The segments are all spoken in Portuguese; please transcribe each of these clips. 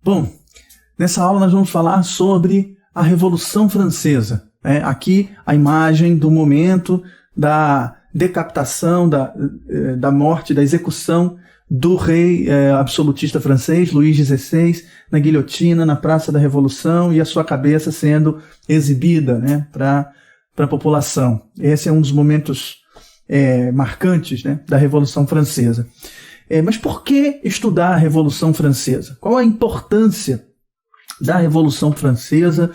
Bom, nessa aula nós vamos falar sobre a Revolução Francesa. Aqui a imagem do momento da decapitação, da morte, da execução do rei absolutista francês, Luís XVI, na guilhotina, na Praça da Revolução, e a sua cabeça sendo exibida, né, para a população. Esse é um dos momentos marcantes, né, da Revolução Francesa. Mas por que estudar a Revolução Francesa? Qual a importância da Revolução Francesa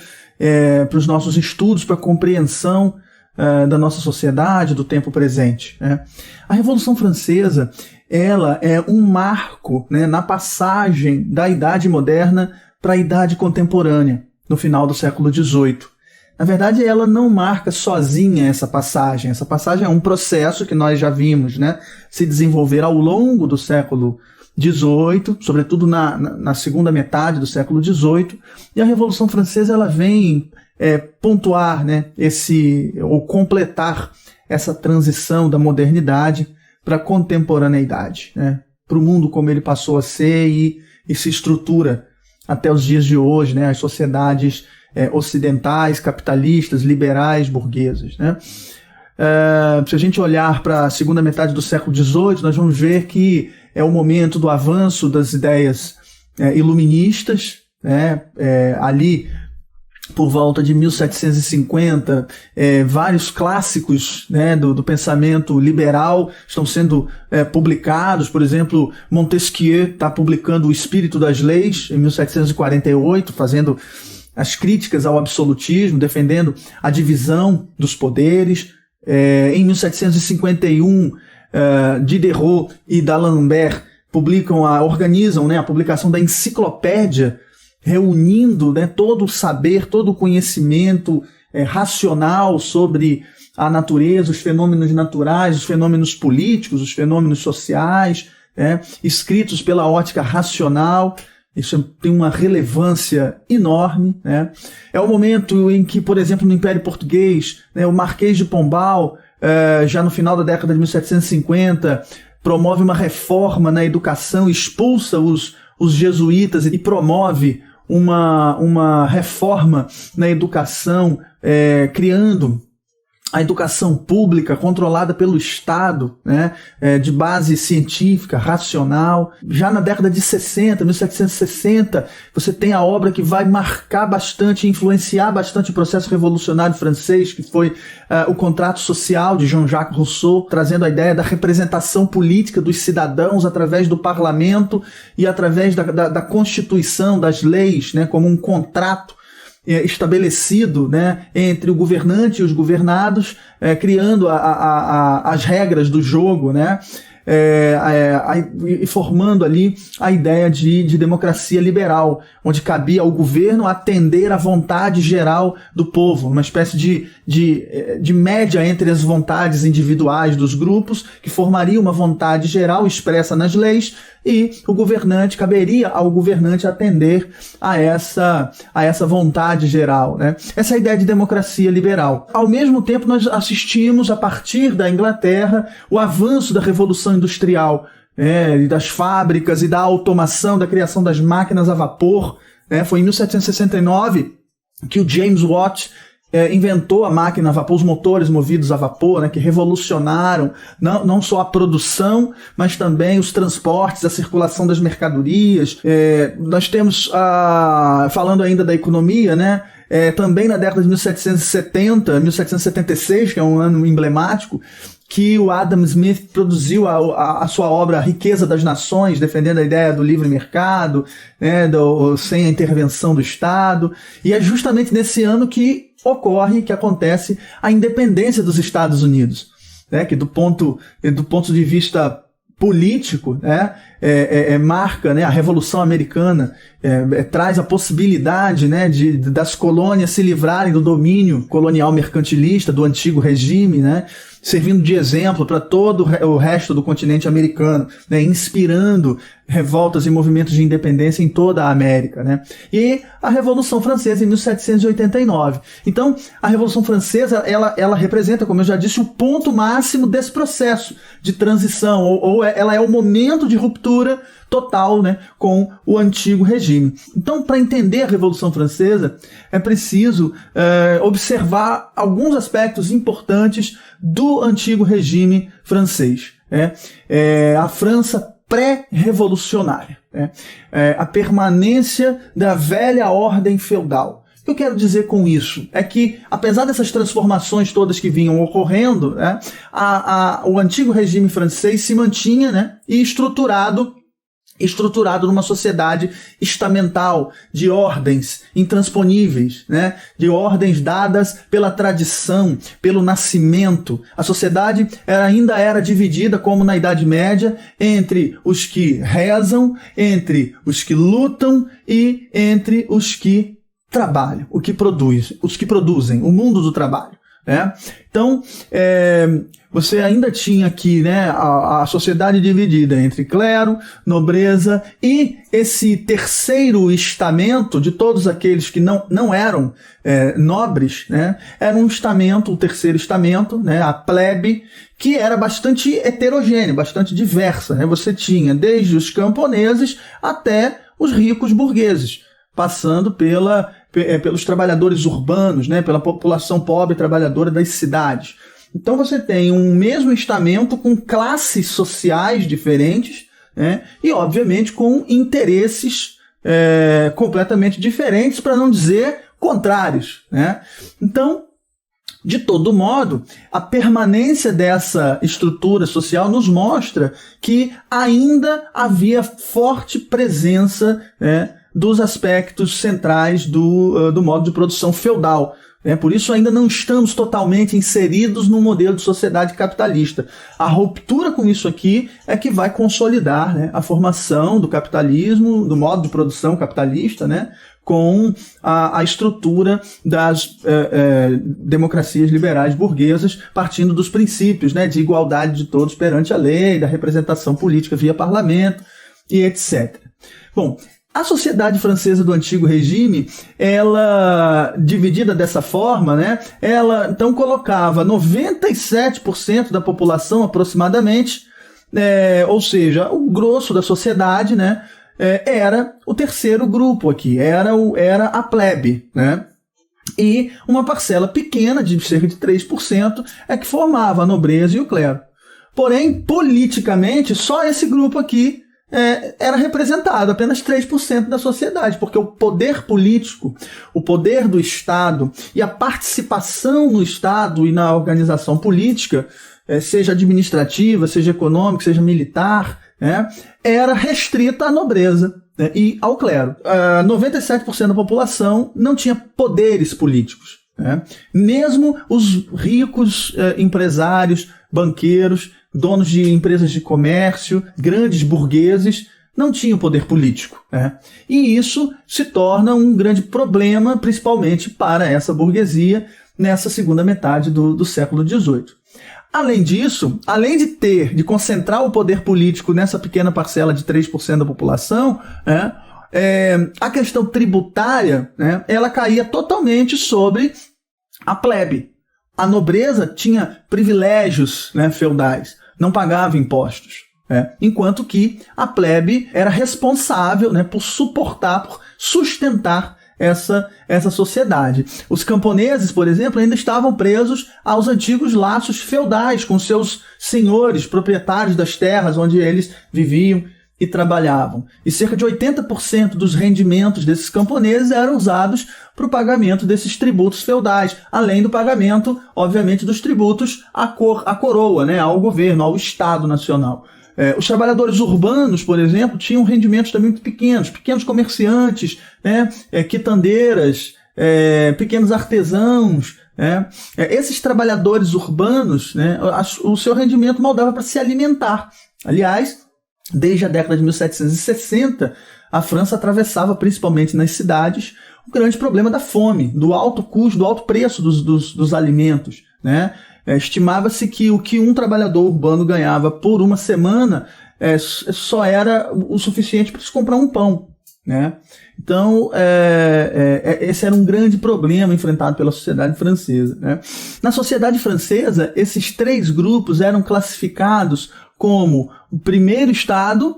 para os nossos estudos, para a compreensão da nossa sociedade, do tempo presente, né? A Revolução Francesa, ela é um marco, né, na passagem da Idade Moderna para a Idade Contemporânea, no final do século XVIII. Na verdade, ela não marca sozinha essa passagem. Essa passagem é um processo que nós já vimos, né, se desenvolver ao longo do século XVIII, sobretudo na segunda metade do século XVIII, e a Revolução Francesa ela vem pontuar, né, ou completar essa transição da modernidade para a contemporaneidade, né, para o mundo como ele passou a ser e se estrutura até os dias de hoje, né, as sociedades ocidentais, capitalistas, liberais, burguesas, né. Se a gente olhar para a segunda metade do século XVIII, nós vamos ver que é o momento do avanço das ideias iluministas, né, ali por volta de 1750, vários clássicos, né, do pensamento liberal estão sendo publicados. Por exemplo, Montesquieu está publicando O Espírito das Leis, em 1748, fazendo as críticas ao absolutismo, defendendo a divisão dos poderes. Em 1751, Diderot e D'Alembert organizam, né, a publicação da Enciclopédia, reunindo, né, todo o saber, todo o conhecimento racional sobre a natureza, os fenômenos naturais, os fenômenos políticos, os fenômenos sociais, escritos pela ótica racional. Isso tem uma relevância enorme, né? É o momento em que, por exemplo, no Império Português, né, o Marquês de Pombal, já no final da década de 1750, promove uma reforma na educação, expulsa os jesuítas e promove uma reforma na educação, criando a educação pública controlada pelo Estado, né, de base científica, racional. Já na década de 60, 1760, você tem a obra que vai marcar bastante, influenciar bastante o processo revolucionário francês, que foi o Contrato Social, de Jean-Jacques Rousseau, trazendo a ideia da representação política dos cidadãos através do parlamento e através da Constituição, das leis, né, como um contrato estabelecido, né, entre o governante e os governados, criando as regras do jogo, né, e formando ali a ideia de democracia liberal, onde cabia ao governo atender à vontade geral do povo, uma espécie de média entre as vontades individuais dos grupos, que formaria uma vontade geral expressa nas leis, e caberia ao governante atender a essa vontade geral, né? Essa é a ideia de democracia liberal. Ao mesmo tempo, nós assistimos, a partir da Inglaterra, o avanço da Revolução Industrial, e das fábricas e da automação, da criação das máquinas a vapor. Foi em 1769 que o James Watt inventou a máquina a vapor, os motores movidos a vapor, né, que revolucionaram não só a produção, mas também os transportes, a circulação das mercadorias. Nós temos, falando ainda da economia, né, também na década de 1776, que é um ano emblemático, que o Adam Smith produziu a sua obra A Riqueza das Nações, defendendo a ideia do livre mercado, né, sem a intervenção do Estado. E é justamente nesse ano que acontece a independência dos Estados Unidos, né, que do ponto de vista político, né, marca, né, a Revolução Americana, traz a possibilidade, né, das colônias se livrarem do domínio colonial mercantilista do antigo regime, né, servindo de exemplo para todo o resto do continente americano, né, inspirando revoltas e movimentos de independência em toda a América, né? E a Revolução Francesa em 1789. Então, a Revolução Francesa, ela representa, como eu já disse, o ponto máximo desse processo de transição, ou ela é o momento de ruptura ruptura total, né, com o antigo regime. Então, para entender a Revolução Francesa, é preciso observar alguns aspectos importantes do antigo regime francês. A França pré-revolucionária, a permanência da velha ordem feudal. O que eu quero dizer com isso é que, apesar dessas transformações todas que vinham ocorrendo, o antigo regime francês se mantinha, né, e estruturado numa sociedade estamental, de ordens intransponíveis, né, de ordens dadas pela tradição, pelo nascimento. A sociedade ainda era dividida, como na Idade Média, entre os que rezam, entre os que lutam e entre os que trabalham, os que produzem, o mundo do trabalho. Então, você ainda tinha aqui, né, a sociedade dividida entre clero, nobreza e esse terceiro estamento de todos aqueles que não eram nobres, né, era um estamento, o terceiro estamento, né, a plebe, que era bastante heterogênea, bastante diversa, né? Você tinha desde os camponeses até os ricos burgueses, passando pelos trabalhadores urbanos, né, pela população pobre trabalhadora das cidades. Então você tem um mesmo estamento com classes sociais diferentes, né, e obviamente com interesses completamente diferentes, para não dizer contrários, né? Então, de todo modo, a permanência dessa estrutura social nos mostra que ainda havia forte presença, né, dos aspectos centrais do modo de produção feudal. Por isso ainda não estamos totalmente inseridos no modelo de sociedade capitalista. A ruptura com isso aqui é que vai consolidar, né, a formação do capitalismo, do modo de produção capitalista, né, com a estrutura das democracias liberais burguesas, partindo dos princípios, né, de igualdade de todos perante a lei, da representação política via parlamento e etc. Bom, a sociedade francesa do antigo regime, ela, dividida dessa forma, né, ela então colocava 97% da população aproximadamente, ou seja, o grosso da sociedade, né, era o terceiro grupo aqui, era a plebe, né? E uma parcela pequena, de cerca de 3%, é que formava a nobreza e o clero. Porém, politicamente, só esse grupo aqui era representado, apenas 3% da sociedade, porque o poder político, o poder do Estado e a participação no Estado e na organização política, seja administrativa, seja econômica, seja militar, era restrita à nobreza, né, e ao clero. 97% da população não tinha poderes políticos. Mesmo os ricos empresários, banqueiros, donos de empresas de comércio, grandes burgueses, não tinham poder político. E isso se torna um grande problema, principalmente para essa burguesia, nessa segunda metade do século XVIII. Além disso, além de concentrar o poder político nessa pequena parcela de 3% da população, a questão tributária, né, ela caía totalmente sobre a plebe. A nobreza tinha privilégios, né, feudais, não pagava impostos, enquanto que a plebe era responsável, né, por sustentar essa sociedade. Os camponeses, por exemplo, ainda estavam presos aos antigos laços feudais com seus senhores, proprietários das terras onde eles viviam e trabalhavam. E cerca de 80% dos rendimentos desses camponeses eram usados para o pagamento desses tributos feudais, além do pagamento, obviamente, dos tributos à coroa, né, ao governo, ao Estado Nacional. Os trabalhadores urbanos, por exemplo, tinham rendimentos também muito pequenos comerciantes, né, quitandeiras, pequenos artesãos. Esses trabalhadores urbanos, né, o seu rendimento mal dava para se alimentar. Aliás, desde a década de 1760, a França atravessava, principalmente nas cidades, o grande problema da fome, do alto custo, do alto preço dos alimentos, né? Estimava-se que o que um trabalhador urbano ganhava por uma semana só era o suficiente para se comprar um pão, né? Então, esse era um grande problema enfrentado pela sociedade francesa, né? Na sociedade francesa, esses três grupos eram classificados como o primeiro estado,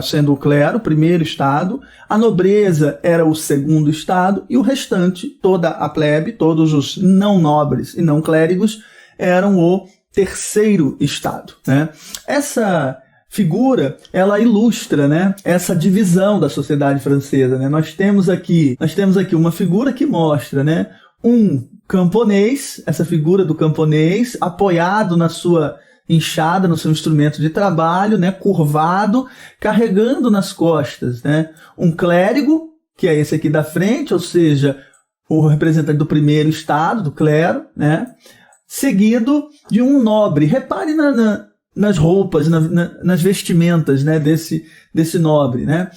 sendo o clero o primeiro estado, a nobreza era o segundo estado e o restante, toda a plebe, todos os não nobres e não clérigos, eram o terceiro estado, né? Essa figura, ela ilustra, né, essa divisão da sociedade francesa, né? Nós temos aqui uma figura que mostra, né, um camponês, essa figura do camponês, apoiado na sua enxada, no seu instrumento de trabalho, né, curvado, carregando nas costas, né, um clérigo, que é esse aqui da frente, ou seja, o representante do primeiro estado, do clero, né, seguido de um nobre. Repare nas roupas, nas vestimentas, né, desse nobre, né?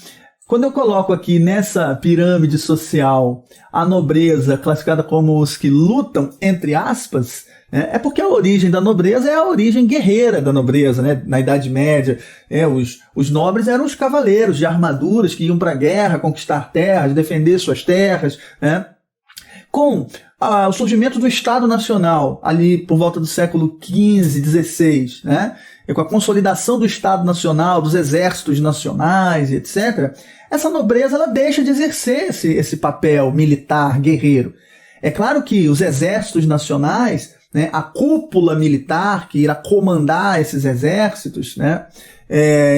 Quando eu coloco aqui nessa pirâmide social a nobreza classificada como os que lutam, entre aspas, né, é porque a origem da nobreza é a origem guerreira da nobreza, né? Na Idade Média, os nobres eram os cavaleiros de armaduras que iam para a guerra, conquistar terras, defender suas terras, né? Com o surgimento do Estado Nacional, ali por volta do século XV, XVI, né? E com a consolidação do Estado Nacional, dos exércitos nacionais, etc., essa nobreza ela deixa de exercer esse papel militar, guerreiro. É claro que os exércitos nacionais, né, a cúpula militar que irá comandar esses exércitos, né,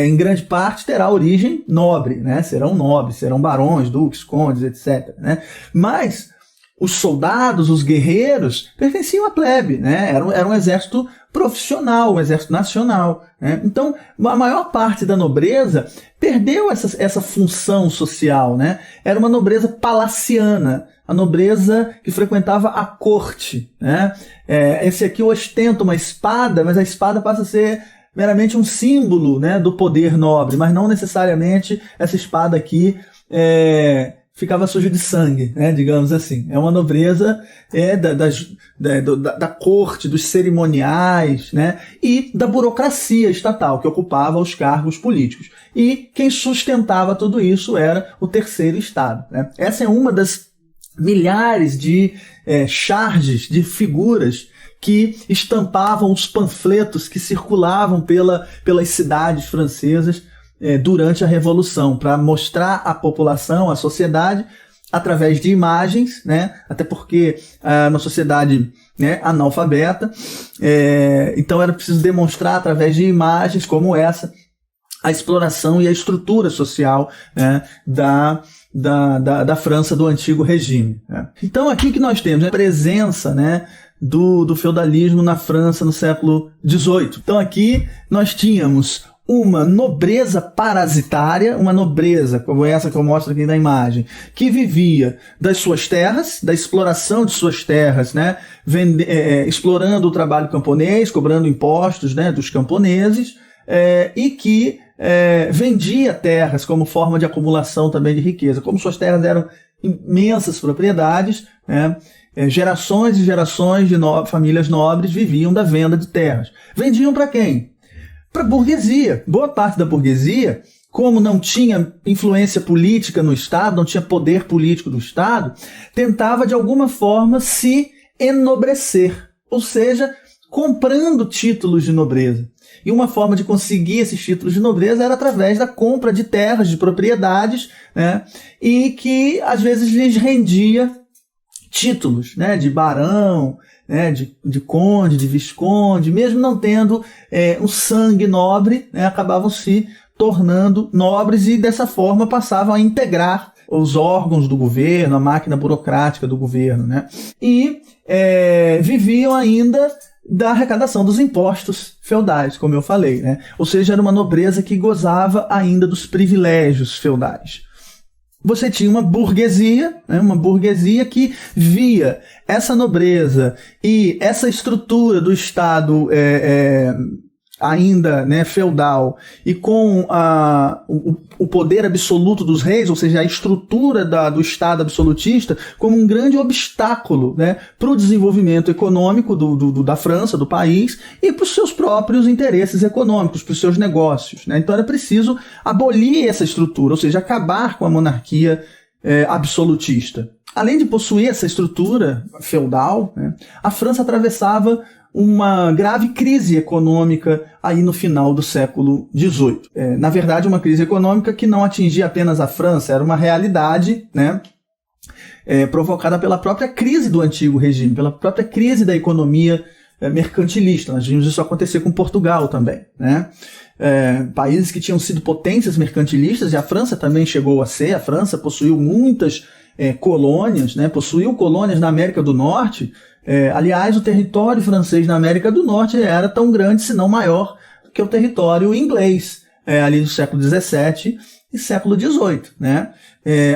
em grande parte terá origem nobre, né? Serão nobres, serão barões, duques, condes, etc., né? Mas os soldados, os guerreiros, pertenciam à plebe, né? Era um exército profissional, um exército nacional, né? Então, a maior parte da nobreza perdeu essa função social, né? Era uma nobreza palaciana, a nobreza que frequentava a corte, né? Esse aqui ostenta uma espada, mas a espada passa a ser meramente um símbolo, né, do poder nobre, mas não necessariamente essa espada aqui ficava suja de sangue, né, digamos assim. É uma nobreza da corte, dos cerimoniais, né, e da burocracia estatal, que ocupava os cargos políticos. E quem sustentava tudo isso era o terceiro estado, né. Essa é uma das milhares de charges, de figuras que estampavam os panfletos que circulavam pelas cidades francesas durante a Revolução, para mostrar à população, à sociedade, através de imagens, né? Até porque uma sociedade, né, analfabeta, então era preciso demonstrar através de imagens como essa a exploração e a estrutura social, né, da França do antigo regime, né? Então aqui que nós temos a presença, né, do feudalismo na França no século XVIII. Então aqui nós tínhamos uma nobreza parasitária, uma nobreza como essa que eu mostro aqui na imagem, que vivia das suas terras, da exploração de suas terras, né, explorando o trabalho camponês, cobrando impostos, né, dos camponeses, e que vendia terras como forma de acumulação também de riqueza. Como suas terras eram imensas propriedades, né, gerações e gerações de famílias nobres viviam da venda de terras. Vendiam para quem? Para a burguesia. Boa parte da burguesia, como não tinha influência política no Estado, não tinha poder político do Estado, tentava de alguma forma se enobrecer, ou seja, comprando títulos de nobreza. E uma forma de conseguir esses títulos de nobreza era através da compra de terras, de propriedades, né, e que às vezes lhes rendia títulos, né, de barão, né, de conde, de visconde, mesmo não tendo um sangue nobre, né, acabavam se tornando nobres e dessa forma passavam a integrar os órgãos do governo, a máquina burocrática do governo, né, e viviam ainda da arrecadação dos impostos feudais, como eu falei, né, ou seja, era uma nobreza que gozava ainda dos privilégios feudais. Você tinha uma burguesia, né, uma burguesia que via essa nobreza e essa estrutura do Estado ainda, né, feudal e com o poder absoluto dos reis, ou seja, a estrutura do Estado absolutista, como um grande obstáculo, né, para o desenvolvimento econômico da França, do país, e para os seus próprios interesses econômicos, para os seus negócios, né? Então era preciso abolir essa estrutura, ou seja, acabar com a monarquia absolutista. Além de possuir essa estrutura feudal, né, a França atravessava uma grave crise econômica aí no final do século XVIII. Na verdade, uma crise econômica que não atingia apenas a França, era uma realidade, né, provocada pela própria crise do antigo regime, pela própria crise da economia mercantilista. Nós vimos isso acontecer com Portugal também, né? Países que tinham sido potências mercantilistas, e a França também chegou a ser. A França possuiu muitas colônias, né? Possuiu colônias na América do Norte. Aliás, o território francês na América do Norte era tão grande, se não maior, que o território inglês, ali do século XVII e século XVIII, né?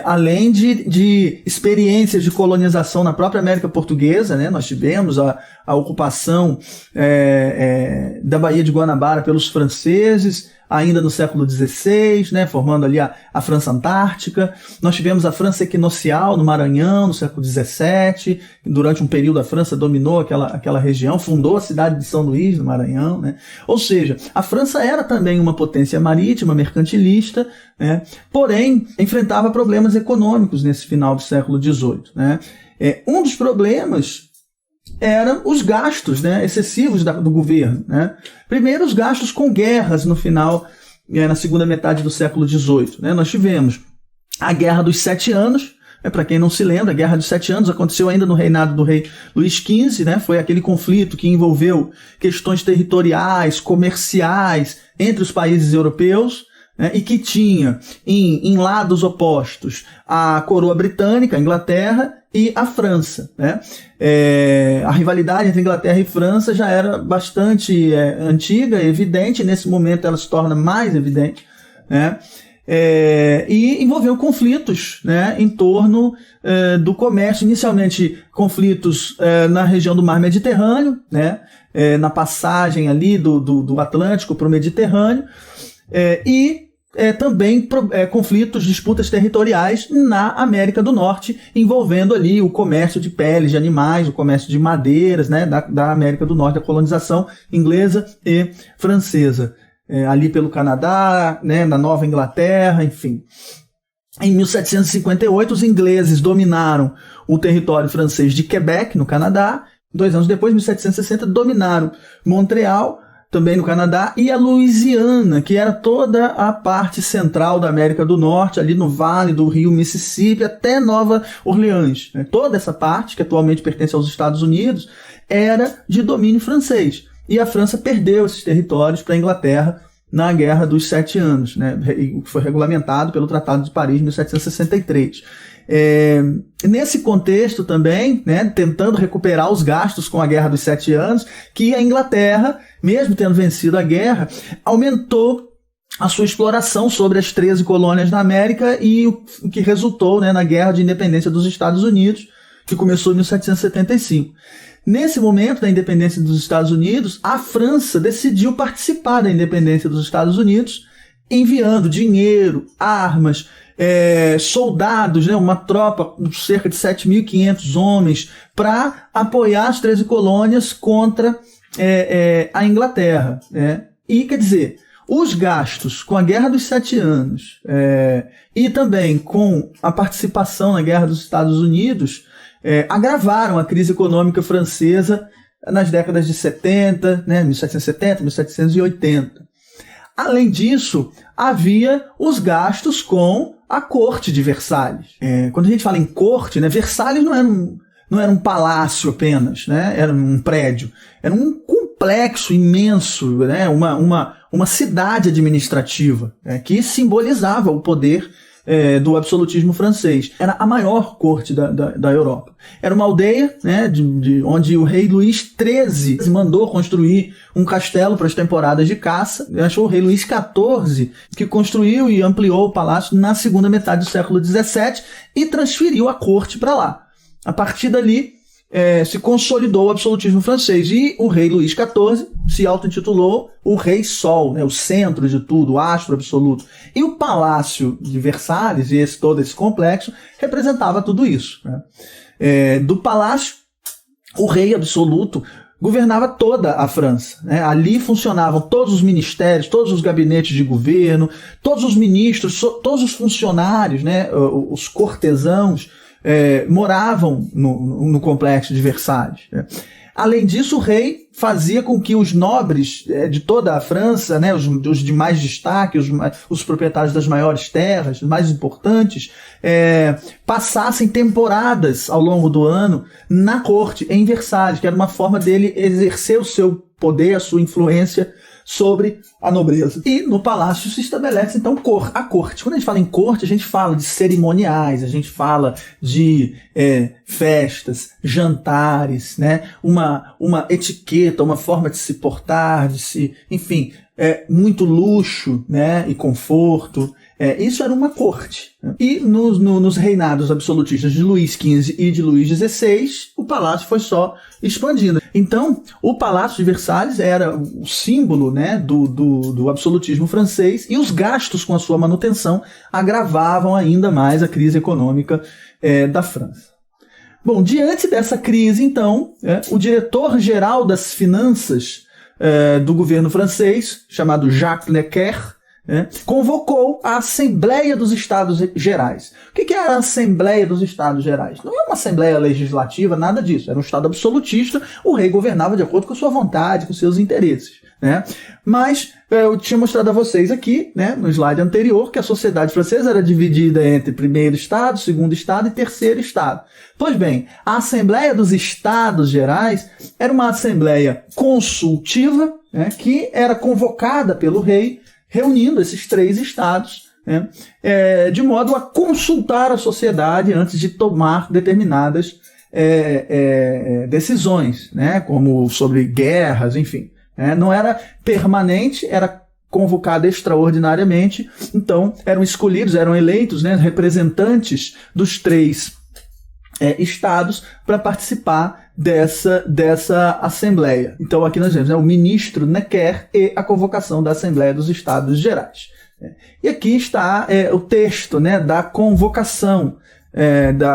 Além de experiências de colonização na própria América Portuguesa, né? Nós tivemos a ocupação da Baía de Guanabara pelos franceses, ainda no século XVI, né? Formando ali a França Antártica. Nós tivemos a França Equinocial no Maranhão, no século XVII. Durante um período a França dominou aquela região, fundou a cidade de São Luís, no Maranhão, né? Ou seja, a França era também uma potência marítima, mercantilista, né? Porém, enfrentava problemas econômicos nesse final do século XVIII, né? Um dos problemas eram os gastos, né, excessivos do governo, né? Primeiro, os gastos com guerras no final, na segunda metade do século XVIII, né? Nós tivemos a Guerra dos 7 Anos. Para quem não se lembra, a Guerra dos 7 Anos aconteceu ainda no reinado do rei Luís XV, né? Foi aquele conflito que envolveu questões territoriais, comerciais entre os países europeus, né? E que tinha em lados opostos a coroa britânica, a Inglaterra, e a França, né? A rivalidade entre Inglaterra e França já era bastante antiga, evidente. Nesse momento ela se torna mais evidente, né? E envolveu conflitos, né, em torno do comércio, inicialmente conflitos na região do Mar Mediterrâneo, né, na passagem ali do Atlântico para o Mediterrâneo, e também conflitos, disputas territoriais na América do Norte, envolvendo ali o comércio de peles de animais, o comércio de madeiras, né, da América do Norte, a colonização inglesa e francesa. Ali pelo Canadá, né, na Nova Inglaterra, enfim. Em 1758, os ingleses dominaram o território francês de Quebec, no Canadá. 2 anos depois, em 1760, dominaram Montreal, também no Canadá, e a Louisiana, que era toda a parte central da América do Norte, ali no vale do rio Mississippi, até Nova Orleans. Toda essa parte, que atualmente pertence aos Estados Unidos, era de domínio francês. E a França perdeu esses territórios para a Inglaterra na Guerra dos 7 Anos, né, o que foi regulamentado pelo Tratado de Paris, em 1763. Nesse contexto também, né, tentando recuperar os gastos com a Guerra dos 7 Anos, que a Inglaterra, mesmo tendo vencido a guerra, aumentou a sua exploração sobre as 13 colônias da América, e o que resultou, né, na Guerra de Independência dos Estados Unidos, que começou em 1775. Nesse momento da independência dos Estados Unidos, a França decidiu participar da independência dos Estados Unidos, enviando dinheiro, armas, soldados, né, uma tropa de cerca de 7.500 homens, para apoiar as 13 colônias contra a Inglaterra, né? E, quer dizer, os gastos com a Guerra dos 7 Anos e também com a participação na Guerra dos Estados Unidos agravaram a crise econômica francesa nas décadas de 70, né, 1770, 1780. Além disso, havia os gastos com a corte de Versalhes. Quando a gente fala em corte, né, Versalhes não era um palácio apenas, né, era um prédio, era um complexo imenso, né, uma cidade administrativa, que simbolizava o poder do absolutismo francês. Era a maior corte da Europa. Era uma aldeia, né, onde o rei Luís XIII mandou construir um castelo para as temporadas de caça. Achou o rei Luís XIV, que construiu e ampliou o palácio na segunda metade do século XVII e transferiu a corte para lá. A partir dali, se consolidou o absolutismo francês, e o rei Luís XIV se auto-intitulou o Rei Sol, né, o centro de tudo, o astro absoluto. E o Palácio de Versalhes, e todo esse complexo, representava tudo isso, né? Do palácio, o rei absoluto governava toda a França, né? Ali funcionavam todos os ministérios, todos os gabinetes de governo, todos os ministros, todos os funcionários, né, os cortesãos, moravam no complexo de Versalhes, né? Além disso, o rei fazia com que os nobres de toda a França, né, os de mais destaque, os proprietários das maiores terras, os mais importantes, passassem temporadas ao longo do ano na corte, em Versalhes, que era uma forma dele exercer o seu poder, a sua influência sobre a nobreza. E no palácio se estabelece, então, a corte. Quando a gente fala em corte, a gente fala de cerimoniais, a gente fala de festas, jantares, né? Uma etiqueta, uma forma de se portar, enfim, muito luxo, né? E conforto. Isso era uma corte. E nos reinados absolutistas de Luís XV e de Luís XVI, o palácio foi só expandindo. Então, o Palácio de Versalhes era o símbolo, né, do absolutismo francês, e os gastos com a sua manutenção agravavam ainda mais a crise econômica da França. Bom, diante dessa crise, então, o diretor-geral das finanças do governo francês, chamado Jacques Necker, convocou a Assembleia dos Estados Gerais. O que é a Assembleia dos Estados Gerais? Não é uma Assembleia Legislativa, nada disso. Era um Estado absolutista, o rei governava de acordo com a sua vontade, com seus interesses. Né? Mas eu tinha mostrado a vocês aqui, né, no slide anterior, que a sociedade francesa era dividida entre primeiro Estado, segundo Estado e terceiro Estado. Pois bem, a Assembleia dos Estados Gerais era uma Assembleia consultiva, né, que era convocada pelo rei, reunindo esses três estados, né, de modo a consultar a sociedade antes de tomar determinadas decisões, né, como sobre guerras, enfim. Não era permanente, era convocada extraordinariamente, então eram escolhidos, eram eleitos, né, representantes dos três estados para participar dessa Assembleia. Então aqui nós vemos, né, o ministro Necker e a convocação da Assembleia dos Estados Gerais. E aqui está o texto, né, da convocação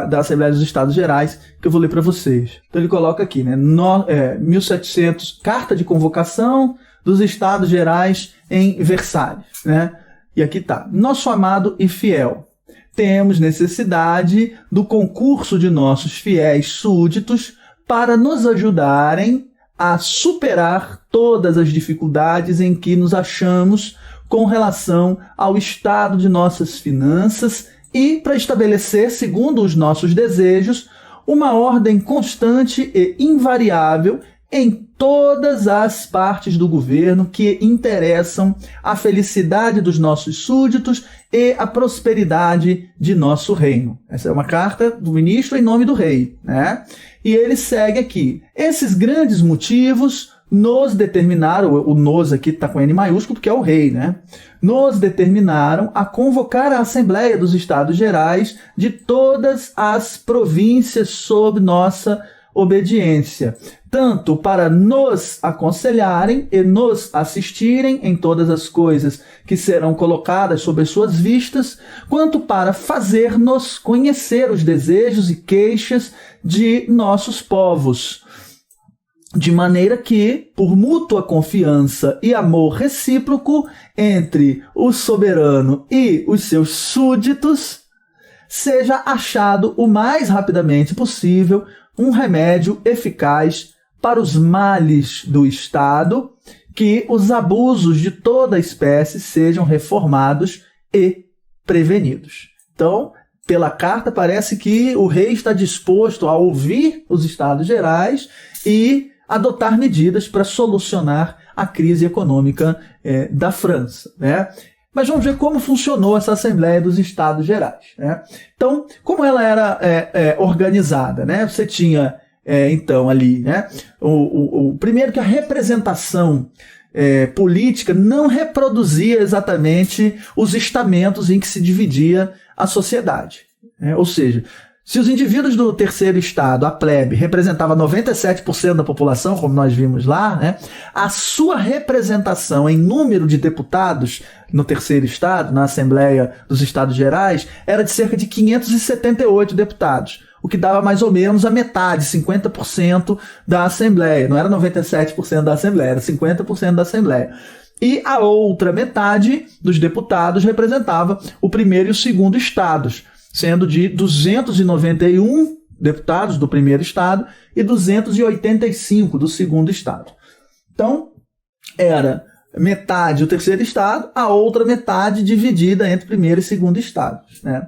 da Assembleia dos Estados Gerais, que eu vou ler para vocês. Então ele coloca aqui, né, 1700, carta de convocação dos Estados Gerais em Versalhes. Né? E aqui está, nosso amado e fiel, temos necessidade do concurso de nossos fiéis súditos para nos ajudarem a superar todas as dificuldades em que nos achamos com relação ao estado de nossas finanças e para estabelecer, segundo os nossos desejos, uma ordem constante e invariável em todas as partes do governo que interessam a felicidade dos nossos súditos e a prosperidade de nosso reino. Essa é uma carta do ministro em nome do rei, né? E ele segue aqui. Esses grandes motivos nos determinaram, o nos aqui está com N maiúsculo porque é o rei, né? Nos determinaram a convocar a Assembleia dos Estados Gerais de todas as províncias sob nossa obediência, tanto para nos aconselharem e nos assistirem em todas as coisas que serão colocadas sob as suas vistas, quanto para fazer-nos conhecer os desejos e queixas de nossos povos, de maneira que, por mútua confiança e amor recíproco entre o soberano e os seus súditos, seja achado o mais rapidamente possível um remédio eficaz para os males do Estado, que os abusos de toda espécie sejam reformados e prevenidos. Então, pela carta, parece que o rei está disposto a ouvir os Estados Gerais e adotar medidas para solucionar a crise econômica da França, né? Mas vamos ver como funcionou essa Assembleia dos Estados Gerais, né? Então, como ela era organizada, né? Você tinha, então, ali, né? Primeiro que a representação política não reproduzia exatamente os estamentos em que se dividia a sociedade, né? Ou seja, se os indivíduos do terceiro estado, a plebe, representava 97% da população, como nós vimos lá, né, a sua representação em número de deputados no terceiro estado, na Assembleia dos Estados Gerais, era de cerca de 578 deputados, o que dava mais ou menos a metade, 50% da Assembleia. Não era 97% da Assembleia, era 50% da Assembleia. E a outra metade dos deputados representava o primeiro e o segundo estados, sendo de 291 deputados do primeiro estado e 285 do segundo estado. Então, era metade o terceiro estado, a outra metade dividida entre primeiro e segundo estados, né?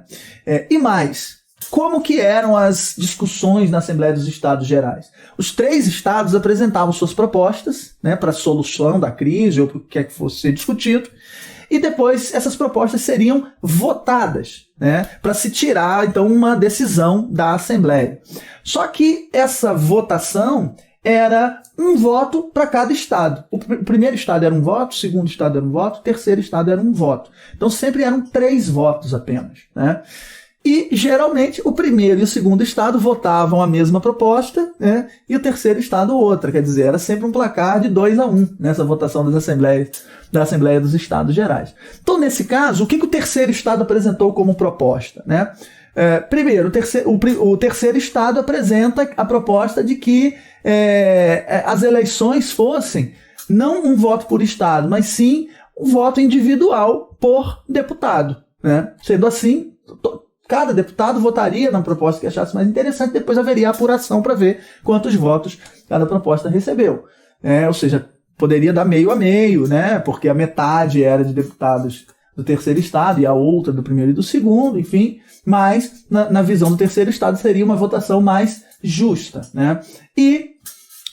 E mais, como que eram as discussões na Assembleia dos Estados Gerais? Os 3 estados apresentavam suas propostas, né, para a solução da crise ou para o que quer que fosse ser discutido, e depois essas propostas seriam votadas, né, para se tirar então uma decisão da Assembleia. Só que essa votação era um voto para cada estado. O primeiro estado era um voto, o segundo estado era um voto, o terceiro estado era um voto. Então sempre eram 3 votos apenas, né? E, geralmente, o primeiro e o segundo estado votavam a mesma proposta, né, e o terceiro estado outra. Quer dizer, era sempre um placar de 2-1 nessa votação da Assembleia dos Estados Gerais. Então, nesse caso, o que o terceiro estado apresentou como proposta, né? Primeiro, o terceiro estado apresenta a proposta de que as eleições fossem não um voto por estado, mas sim um voto individual por deputado, né? Sendo assim, cada deputado votaria na proposta que achasse mais interessante, depois haveria apuração para ver quantos votos cada proposta recebeu. Ou seja, poderia dar meio a meio, né? Porque a metade era de deputados do terceiro estado e a outra do primeiro e do segundo, enfim, mas na visão do terceiro estado seria uma votação mais justa, né? E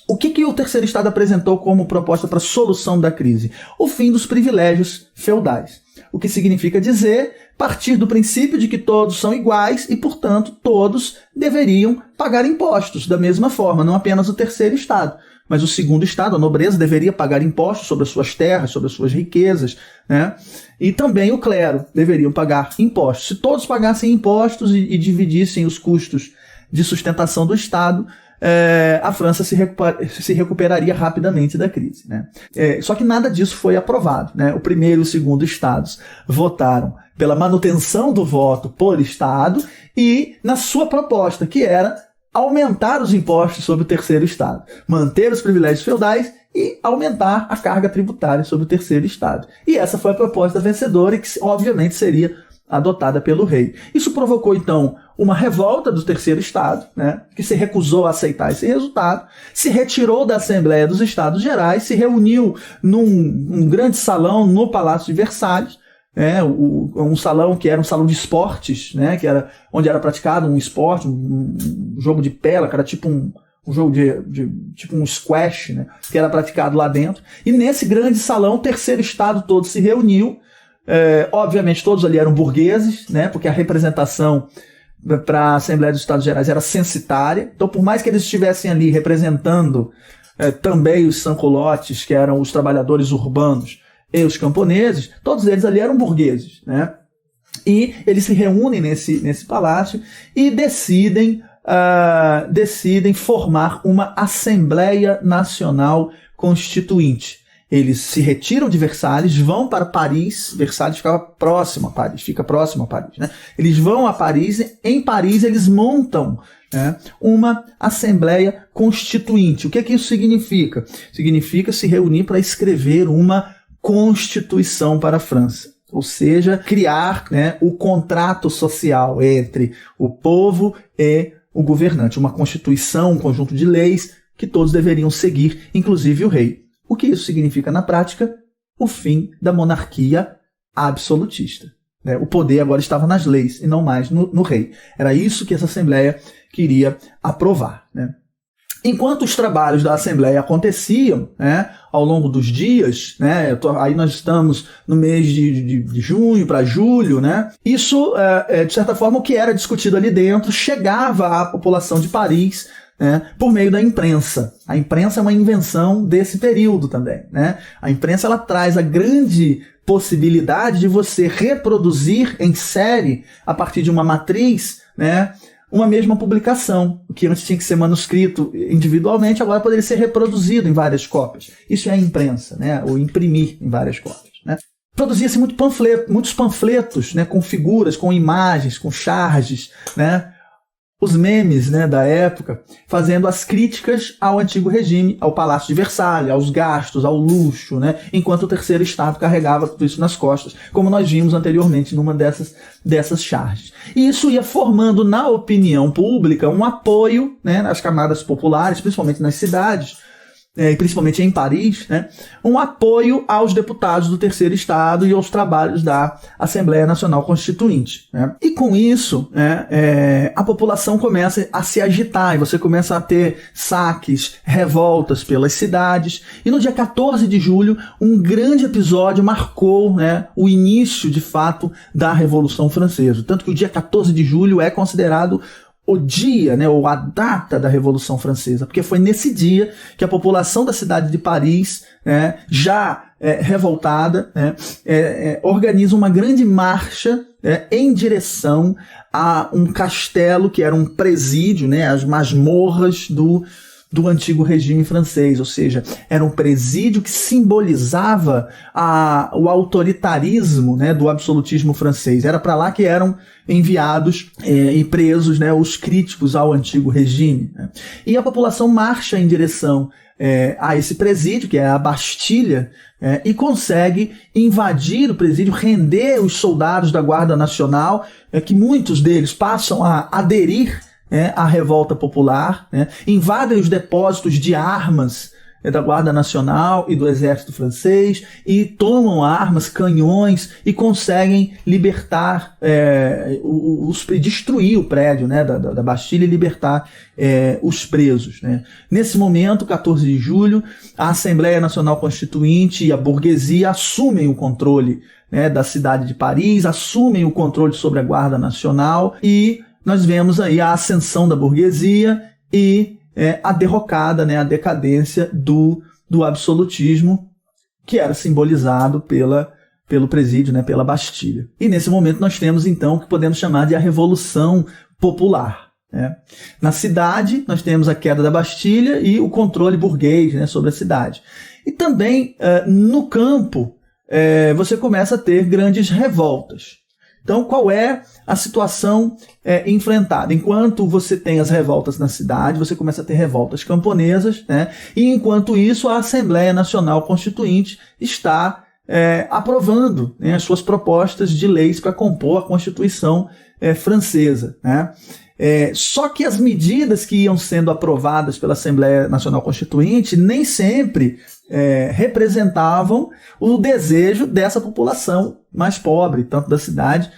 o que o terceiro estado apresentou como proposta para a solução da crise? O fim dos privilégios feudais. O que significa dizer partir do princípio de que todos são iguais e, portanto, todos deveriam pagar impostos da mesma forma, não apenas o terceiro estado, mas o segundo estado, a nobreza, deveria pagar impostos sobre as suas terras, sobre as suas riquezas, né? E também o clero deveria pagar impostos. Se todos pagassem impostos e dividissem os custos de sustentação do Estado, a França se recuperaria rapidamente da crise, né? Só que nada disso foi aprovado, né? O primeiro e o segundo estados votaram pela manutenção do voto por estado e na sua proposta, que era aumentar os impostos sobre o terceiro estado, manter os privilégios feudais e aumentar a carga tributária sobre o terceiro estado. E essa foi a proposta vencedora e que, obviamente, seria adotada pelo rei. Isso provocou, então, uma revolta do terceiro estado, né, que se recusou a aceitar esse resultado, se retirou da Assembleia dos Estados Gerais, se reuniu num grande salão no Palácio de Versalhes, um salão que era um salão de esportes, né, que era onde era praticado um esporte, um jogo de pela, que era tipo um jogo tipo um squash, né, que era praticado lá dentro. E nesse grande salão, o terceiro estado todo se reuniu. Obviamente todos ali eram burgueses, né, porque a representação para a Assembleia dos Estados Gerais era censitária. Então, por mais que eles estivessem ali representando também os sans-culottes, que eram os trabalhadores urbanos, e os camponeses, todos eles ali eram burgueses, né? E eles se reúnem nesse palácio e decidem formar uma Assembleia Nacional Constituinte. Eles se retiram de Versalhes, vão para Paris. Versalhes fica próximo a Paris, né? Eles vão a Paris, em Paris eles montam, né, uma Assembleia Constituinte. O que isso significa? Significa se reunir para escrever uma Constituição para a França. Ou seja, criar, né, o contrato social entre o povo e o governante. Uma Constituição, um conjunto de leis que todos deveriam seguir, inclusive o rei. O que isso significa na prática? O fim da monarquia absolutista. O poder agora estava nas leis e não mais no rei. Era isso que essa Assembleia queria aprovar, né? Enquanto os trabalhos da Assembleia aconteciam, né, ao longo dos dias, né, aí nós estamos no mês de junho para julho, né, isso, de certa forma, o que era discutido ali dentro chegava à população de Paris, né, por meio da imprensa. A imprensa é uma invenção desse período também, né? A imprensa ela traz a grande possibilidade de você reproduzir em série, a partir de uma matriz, né, uma mesma publicação. O que antes tinha que ser manuscrito individualmente, agora poderia ser reproduzido em várias cópias. Isso é a imprensa, né? Ou imprimir em várias cópias, né? Produzia-se muitos panfletos, né? Com figuras, com imagens, com charges, né? os memes, né, da época, fazendo as críticas ao antigo regime, ao Palácio de Versalhes, aos gastos, ao luxo, né, enquanto o terceiro Estado carregava tudo isso nas costas, como nós vimos anteriormente numa dessas charges. E isso ia formando na opinião pública um apoio, né, nas camadas populares, principalmente nas cidades, principalmente em Paris, né, um apoio aos deputados do terceiro Estado e aos trabalhos da Assembleia Nacional Constituinte, né. E com isso, a população começa a se agitar e você começa a ter saques, revoltas pelas cidades. E no dia 14 de julho, um grande episódio marcou, né, o início, de fato, da Revolução Francesa. Tanto que o dia 14 de julho é considerado o dia, né, ou a data da Revolução Francesa, porque foi nesse dia que a população da cidade de Paris, já revoltada, organiza uma grande marcha em direção a um castelo que era um presídio, né, as masmorras do antigo regime francês, ou seja, era um presídio que simbolizava o autoritarismo, né, do absolutismo francês. Era para lá que eram enviados e presos, né, os críticos ao antigo regime, né. E a população marcha em direção a esse presídio, que é a Bastilha, e consegue invadir o presídio, render os soldados da Guarda Nacional, que muitos deles passam a aderir à revolta popular, invadem os depósitos de armas da Guarda Nacional e do Exército Francês e tomam armas, canhões e conseguem libertar, destruir o prédio, né, da Bastilha e libertar os presos, né. Nesse momento, 14 de julho, a Assembleia Nacional Constituinte e a burguesia assumem o controle, né, da cidade de Paris, assumem o controle sobre a Guarda Nacional e nós vemos aí a ascensão da burguesia e a derrocada, né, a decadência do absolutismo, que era simbolizado pelo presídio, né, pela Bastilha. E nesse momento nós temos então o que podemos chamar de a Revolução Popular, né? Na cidade nós temos a queda da Bastilha e o controle burguês, né, sobre a cidade. E também no campo você começa a ter grandes revoltas. Então, qual é a situação enfrentada? Enquanto você tem as revoltas na cidade, você começa a ter revoltas camponesas, né? E enquanto isso, a Assembleia Nacional Constituinte está aprovando, né, as suas propostas de leis para compor a Constituição francesa, né? Só que as medidas que iam sendo aprovadas pela Assembleia Nacional Constituinte nem sempre representavam o desejo dessa população mais pobre, tanto da cidade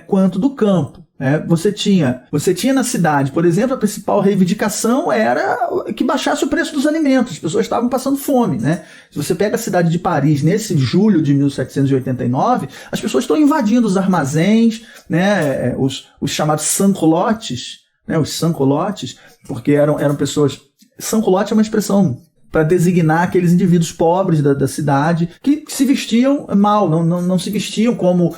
quanto do campo. Você tinha na cidade, por exemplo, a principal reivindicação era que baixasse o preço dos alimentos. As pessoas estavam passando fome, né? Se você pega a cidade de Paris nesse julho de 1789, as pessoas estão invadindo os armazéns, né? Os chamados sans-culottes, né? Os sans-culottes, porque eram pessoas... Sans-culotte é uma expressão para designar aqueles indivíduos pobres da cidade que se vestiam mal, não se vestiam como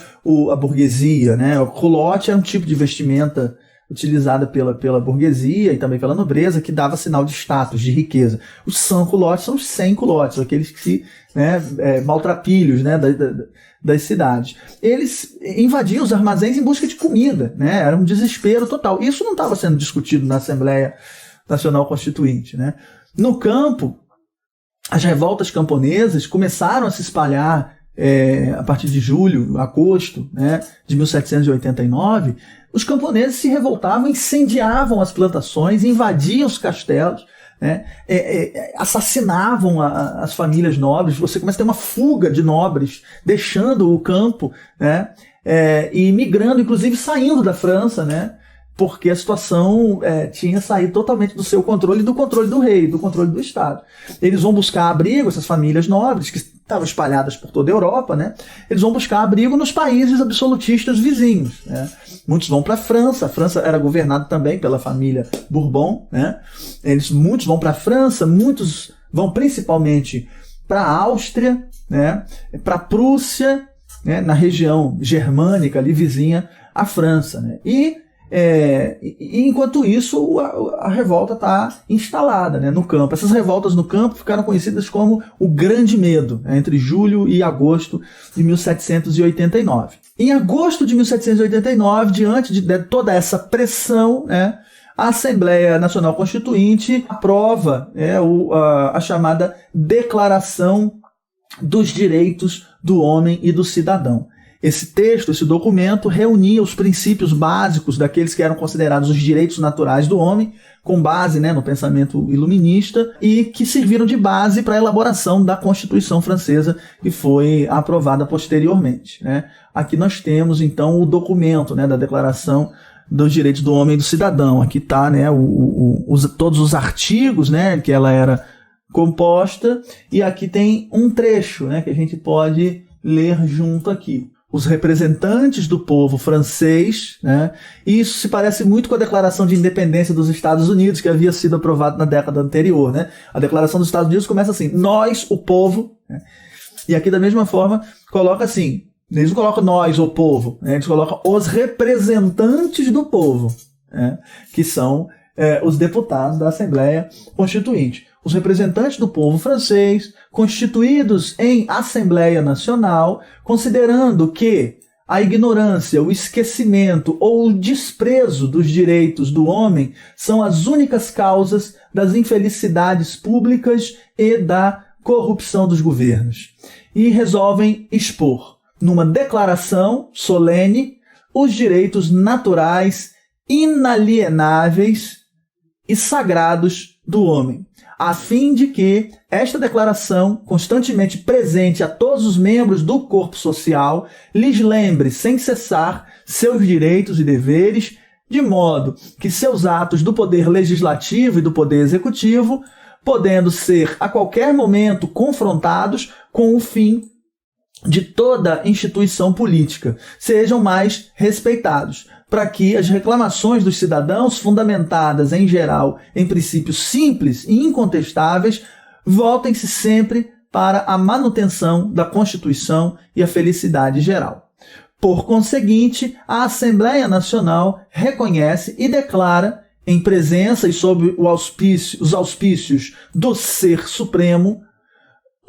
a burguesia, né? O culotte era um tipo de vestimenta utilizada pela burguesia e também pela nobreza que dava sinal de status, de riqueza. Os sans-culottes são os sem-culottes, aqueles que se maltrapilhos, né, das cidades. Eles invadiam os armazéns em busca de comida, né? Era um desespero total. Isso não estava sendo discutido na Assembleia Nacional Constituinte, né? No campo, as revoltas camponesas começaram a se espalhar a partir de julho, agosto, né, de 1789. Os camponeses se revoltavam, incendiavam as plantações, invadiam os castelos, né, assassinavam as famílias nobres. Você começa a ter uma fuga de nobres deixando o campo, né, e migrando, inclusive saindo da França, né, porque a situação tinha saído totalmente do seu controle e do controle do rei, do controle do Estado. Eles vão buscar abrigo, essas famílias nobres, que estavam espalhadas por toda a Europa, né? Eles vão buscar abrigo nos países absolutistas vizinhos, né? Muitos vão para a França era governada também pela família Bourbon, né? Muitos vão para a França, muitos vão principalmente para a Áustria, né? Para a Prússia, né? Na região germânica, ali vizinha à França, né? E enquanto isso, a revolta está instalada, né, no campo. Essas revoltas no campo ficaram conhecidas como o Grande Medo, né, entre julho e agosto de 1789. Em agosto de 1789, diante de toda essa pressão, né, a Assembleia Nacional Constituinte aprova a chamada Declaração dos Direitos do Homem e do Cidadão. Esse texto, esse documento, reunia os princípios básicos daqueles que eram considerados os direitos naturais do homem, com base, no pensamento iluminista, e que serviram de base para a elaboração da Constituição Francesa, que foi aprovada posteriormente. Aqui nós temos, então, o documento da Declaração dos Direitos do Homem e do Cidadão. Aqui está todos os artigos que ela era composta, e aqui tem um trecho que a gente pode ler junto aqui. Os representantes do povo francês, e isso se parece muito com a Declaração de Independência dos Estados Unidos, que havia sido aprovada na década anterior. A Declaração dos Estados Unidos começa assim: nós, o povo, e aqui da mesma forma coloca assim, eles não colocam nós, o povo, eles colocam os representantes do povo, que são os deputados da Assembleia Constituinte. Os representantes do povo francês, constituídos em Assembleia Nacional, considerando que a ignorância, o esquecimento ou o desprezo dos direitos do homem são as únicas causas das infelicidades públicas e da corrupção dos governos. E resolvem expor, numa declaração solene, os direitos naturais, inalienáveis e sagrados do homem, a fim de que esta declaração, constantemente presente a todos os membros do corpo social, lhes lembre sem cessar seus direitos e deveres, de modo que seus atos do poder legislativo e do poder executivo, podendo ser a qualquer momento confrontados com o fim de toda instituição política, sejam mais respeitados, para que as reclamações dos cidadãos, fundamentadas em geral em princípios simples e incontestáveis, voltem-se sempre para a manutenção da Constituição e a felicidade geral. Por conseguinte, a Assembleia Nacional reconhece e declara, em presença e sob os auspícios do Ser Supremo,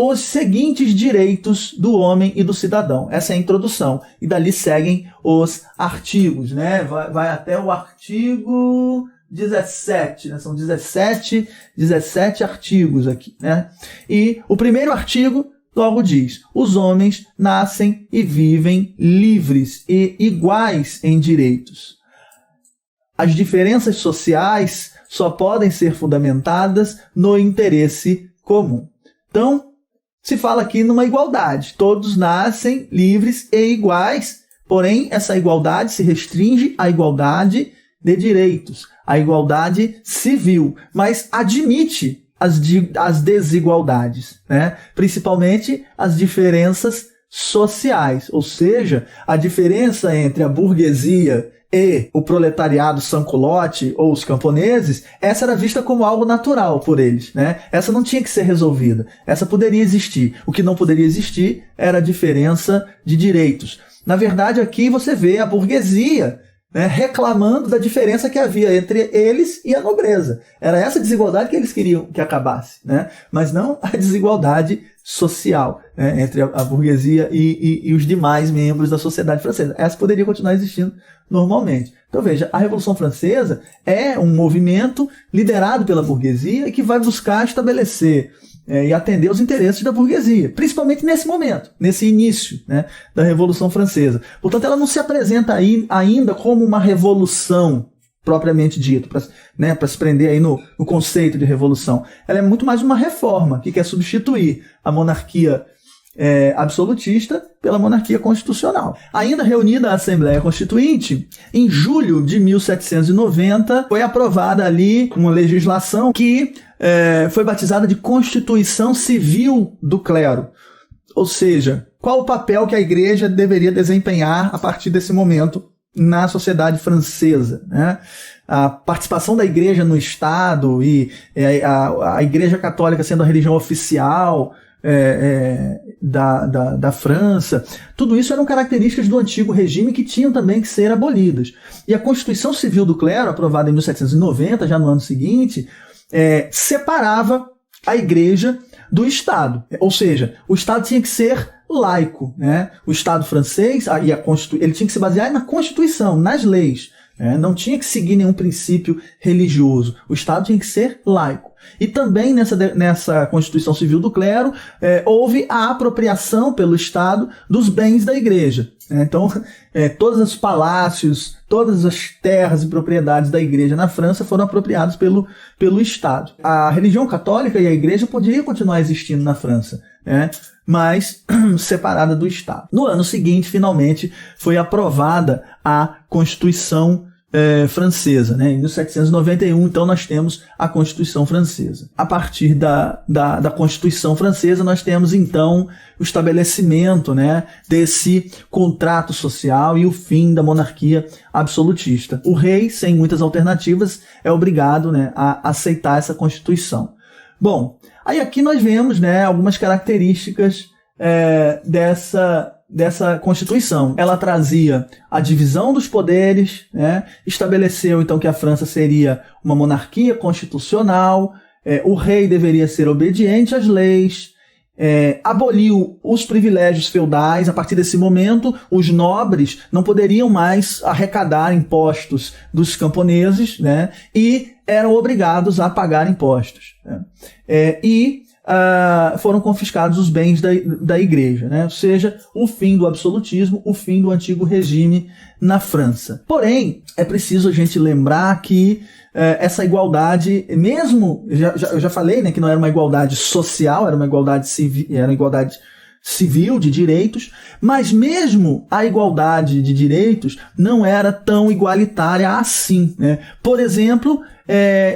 os seguintes direitos do homem e do cidadão. Essa é a introdução. E dali seguem os artigos, Vai até o artigo 17, São 17 artigos aqui, E o primeiro artigo logo diz: os homens nascem e vivem livres e iguais em direitos. As diferenças sociais só podem ser fundamentadas no interesse comum. Então, se fala aqui numa igualdade. Todos nascem livres e iguais, porém essa igualdade se restringe à igualdade de direitos, à igualdade civil, mas admite as desigualdades, principalmente as diferenças sociais, ou seja, a diferença entre a burguesia e o proletariado sans-culotte ou os camponeses, essa era vista como algo natural por eles, Essa não tinha que ser resolvida, essa poderia existir. O que não poderia existir era a diferença de direitos. Na verdade, aqui você vê a burguesia reclamando da diferença que havia entre eles e a nobreza. Era essa desigualdade que eles queriam que acabasse, mas não a desigualdade social entre a burguesia e os demais membros da sociedade francesa. Essa poderia continuar existindo normalmente. Então veja, a Revolução Francesa é um movimento liderado pela burguesia e que vai buscar estabelecer e atender os interesses da burguesia, principalmente nesse momento, nesse início da Revolução Francesa. Portanto, ela não se apresenta ainda como uma revolução propriamente dito, para se prender aí no conceito de revolução. Ela é muito mais uma reforma que quer substituir a monarquia absolutista pela monarquia constitucional. Ainda reunida a Assembleia Constituinte, em julho de 1790, foi aprovada ali uma legislação que foi batizada de Constituição Civil do Clero. Ou seja, qual o papel que a igreja deveria desempenhar a partir desse momento na sociedade francesa, A participação da igreja no Estado e a igreja católica sendo a religião oficial da França, tudo isso eram características do antigo regime que tinham também que ser abolidas. E a Constituição Civil do Clero, aprovada em 1790, já no ano seguinte, separava a igreja do Estado. Ou seja, o Estado tinha que ser laico, O Estado francês, ele tinha que se basear na Constituição, nas leis, Não tinha que seguir nenhum princípio religioso. O Estado tinha que ser laico. E também nessa Constituição Civil do Clero houve a apropriação pelo Estado dos bens da Igreja. Então, todos os palácios, todas as terras e propriedades da Igreja na França foram apropriados pelo Estado. A religião católica e a Igreja poderiam continuar existindo na França, mas separada do Estado. No ano seguinte, finalmente, foi aprovada a Constituição francesa, em 1791, então nós temos a Constituição Francesa. A partir da Constituição Francesa, nós temos então o estabelecimento desse contrato social e o fim da monarquia absolutista. O rei, sem muitas alternativas, é obrigado a aceitar essa Constituição. Bom, aí aqui nós vemos algumas características dessa Constituição. Ela trazia a divisão dos poderes, estabeleceu então que a França seria uma monarquia constitucional, o rei deveria ser obediente às leis, aboliu os privilégios feudais. A partir desse momento, os nobres não poderiam mais arrecadar impostos dos camponeses, e eram obrigados a pagar impostos. Foram confiscados os bens da Igreja, ou seja, o fim do absolutismo, o fim do antigo regime na França. Porém, é preciso a gente lembrar que essa igualdade, mesmo, eu já falei que não era uma igualdade social, era uma igualdade civil de direitos, mas mesmo a igualdade de direitos não era tão igualitária assim. Por exemplo,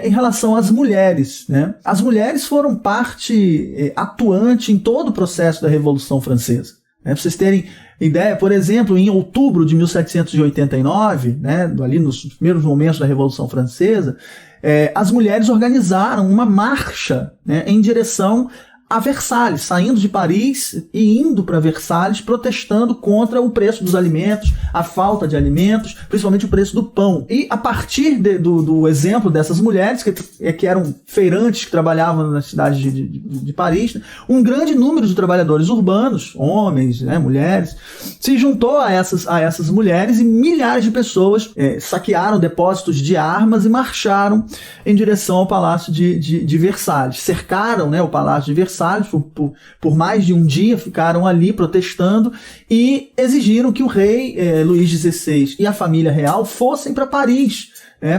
em relação às mulheres. As mulheres foram parte atuante em todo o processo da Revolução Francesa. Para vocês terem ideia, por exemplo, em outubro de 1789, ali nos primeiros momentos da Revolução Francesa, as mulheres organizaram uma marcha em direção a Versalhes, saindo de Paris e indo para Versalhes, protestando contra o preço dos alimentos, a falta de alimentos, principalmente o preço do pão. E a partir do exemplo dessas mulheres, que eram feirantes que trabalhavam na cidade de Paris, um grande número de trabalhadores urbanos, homens, mulheres, se juntou a essas mulheres, e milhares de pessoas saquearam depósitos de armas e marcharam em direção ao Palácio de Versalhes. Cercaram o Palácio de Versalhes por mais de um dia, ficaram ali protestando e exigiram que o rei Luís XVI e a família real fossem para Paris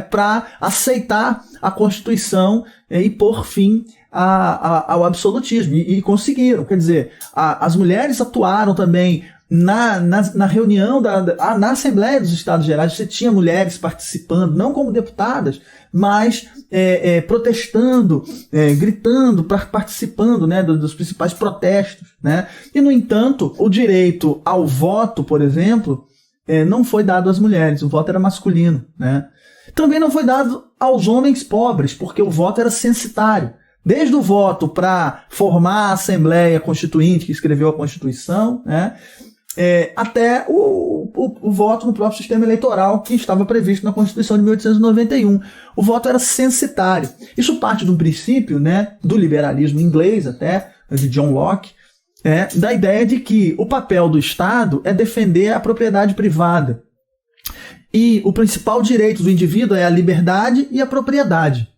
para aceitar a Constituição e pôr fim ao absolutismo. E conseguiram. Quer dizer, as mulheres atuaram também na reunião, na Assembleia dos Estados Gerais. Você tinha mulheres participando, não como deputadas, mas protestando, gritando, participando dos principais protestos. E, no entanto, o direito ao voto, por exemplo, não foi dado às mulheres. O voto era masculino. Também não foi dado aos homens pobres, porque o voto era censitário. Desde o voto para formar a Assembleia Constituinte, que escreveu a Constituição, até o voto no próprio sistema eleitoral que estava previsto na Constituição de 1891. O voto era censitário. Isso parte do princípio do liberalismo inglês, até, de John Locke, da ideia de que o papel do Estado é defender a propriedade privada. E o principal direito do indivíduo é a liberdade e a propriedade.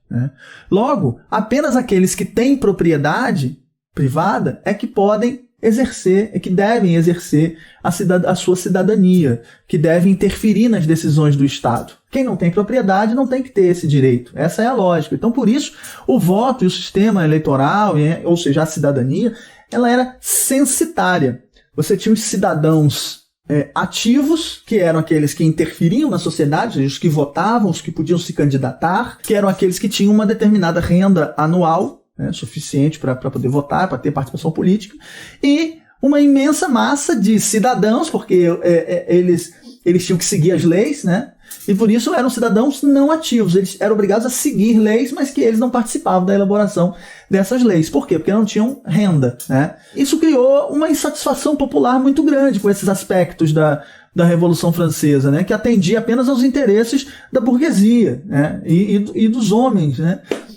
Logo, apenas aqueles que têm propriedade privada é que podem exercer, que devem exercer a sua cidadania, que devem interferir nas decisões do Estado. Quem não tem propriedade não tem que ter esse direito. Essa é a lógica. Então, por isso, o voto e o sistema eleitoral, ou seja, a cidadania, ela era censitária. Você tinha os cidadãos ativos, que eram aqueles que interferiam na sociedade, os que votavam, os que podiam se candidatar, que eram aqueles que tinham uma determinada renda anual, suficiente para poder votar, para ter participação política, e uma imensa massa de cidadãos, porque eles tinham que seguir as leis, e por isso eram cidadãos não ativos. Eles eram obrigados a seguir leis, mas que eles não participavam da elaboração dessas leis. Por quê? Porque não tinham renda. Isso criou uma insatisfação popular muito grande com esses aspectos da Revolução Francesa, que atendia apenas aos interesses da burguesia, e dos homens,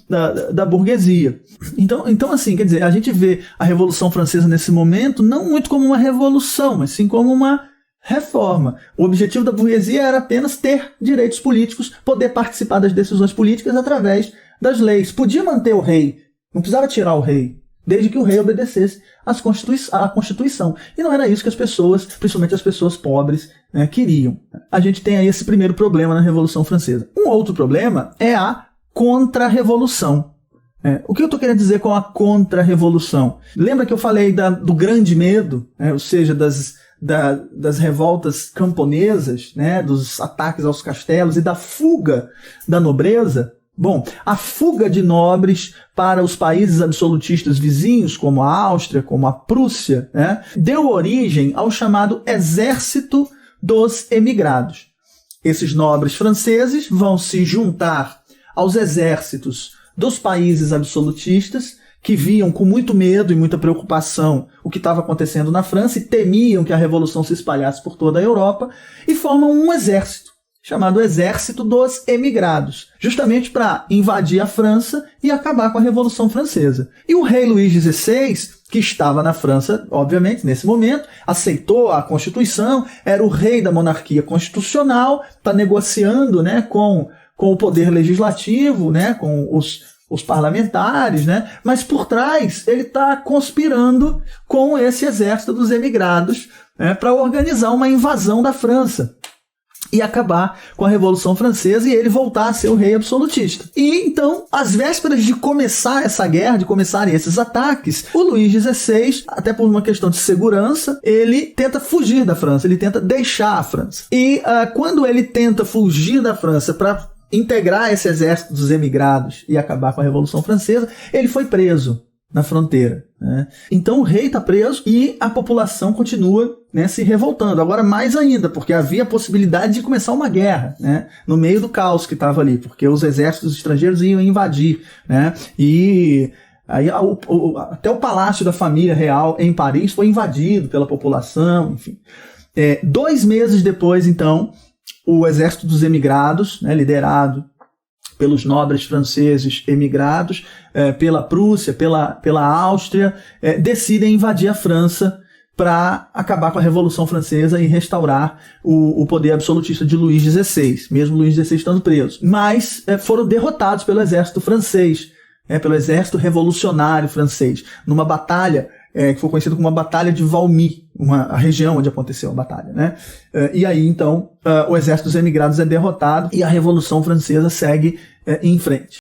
da burguesia. Então, assim, quer dizer, a gente vê a Revolução Francesa nesse momento não muito como uma revolução, mas sim como uma Reforma. O objetivo da burguesia era apenas ter direitos políticos, poder participar das decisões políticas através das leis. Podia manter o rei, não precisava tirar o rei, desde que o rei obedecesse à Constituição. E não era isso que as pessoas, principalmente as pessoas pobres, queriam. A gente tem aí esse primeiro problema na Revolução Francesa. Um outro problema é a contra-revolução. O que eu estou querendo dizer com a contra-revolução? Lembra que eu falei do grande medo, ou seja, das revoltas camponesas, dos ataques aos castelos e da fuga da nobreza? Bom, a fuga de nobres para os países absolutistas vizinhos, como a Áustria, como a Prússia, deu origem ao chamado Exército dos Emigrados. Esses nobres franceses vão se juntar aos exércitos dos países absolutistas, que viam com muito medo e muita preocupação o que estava acontecendo na França e temiam que a revolução se espalhasse por toda a Europa, e formam um exército, chamado Exército dos Emigrados, justamente para invadir a França e acabar com a Revolução Francesa. E o rei Luís XVI, que estava na França, obviamente, nesse momento, aceitou a Constituição, era o rei da monarquia constitucional, está negociando com o poder legislativo, com os parlamentares, mas por trás ele está conspirando com esse exército dos emigrados para organizar uma invasão da França e acabar com a Revolução Francesa e ele voltar a ser o rei absolutista. E então, às vésperas de começar essa guerra, de começarem esses ataques, o Luís XVI, até por uma questão de segurança, ele tenta fugir da França, ele tenta deixar a França. E quando ele tenta fugir da França para integrar esse exército dos emigrados e acabar com a Revolução Francesa, ele foi preso na fronteira. Então o rei está preso e a população continua se revoltando. Agora mais ainda, porque havia a possibilidade de começar uma guerra no meio do caos que estava ali, porque os exércitos estrangeiros iam invadir. E aí até o palácio da família real em Paris foi invadido pela população. Enfim. 2 meses depois, então, o exército dos emigrados, liderado pelos nobres franceses emigrados, pela Prússia, pela Áustria, decidem invadir a França para acabar com a Revolução Francesa e restaurar o poder absolutista de Luís XVI, mesmo Luís XVI estando preso. Mas foram derrotados pelo exército francês, pelo exército revolucionário francês, numa batalha que foi conhecida como a Batalha de Valmy, a região onde aconteceu a batalha. E aí, então, o exército dos emigrados é derrotado e a Revolução Francesa segue em frente.